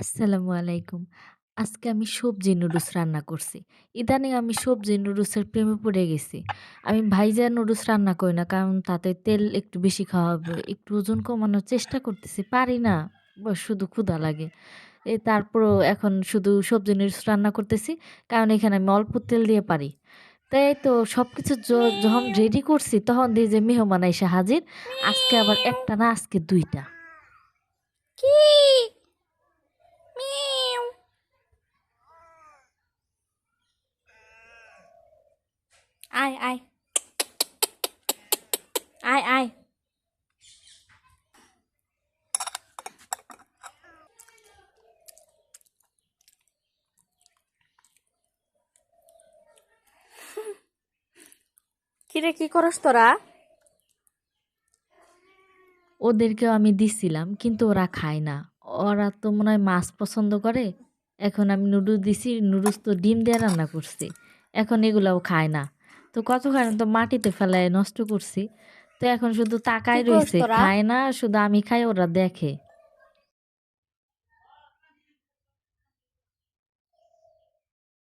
আসসালামু আলাইকুম। আজকে আমি সবজি নুডলস রান্না করছি। ইদানিং আমি সবজি নুডলসের প্রেমে পড়ে গেছি। আমি ভাইজা নুডলস রান্না করি না। কারণ তাতে তেল একটু বেশি খাওয়া হবে। একটু ওজন কমানোর চেষ্টা করতেছি, পারি না। শুধু ক্ষুধা লাগে। তারপরেও এখন শুধু সবজি নুডলস রান্না করতেছি। কারণ এখানে আমি অল্প তেল দিয়ে পারি। তাই তো সবকিছু যখন রেডি করছি তখন দেখি যে মেহমান আইসা হাজির। আজকে আবার একটা না, আজকে ২ টা। কি মিউ আয় আয় আয় আয় কিরে কি করস তোরা? ওদেরকেও আমি দিছিলাম কিন্তু ওরা খায় না। ওরা তো মনে হয় মাছ পছন্দ করে। এখন আমি নুডলস দিছি, নুডলস তো ডিম দিয়ে রান্না করছি। এখন এগুলাও খায় না। তো কতখানি তো মাটিতে ফেলায় নষ্ট করছি। তো এখন শুধু কি তাকায় করস রইছে, তোরা? খায় না, শুধু আমি খাই ওরা দেখে।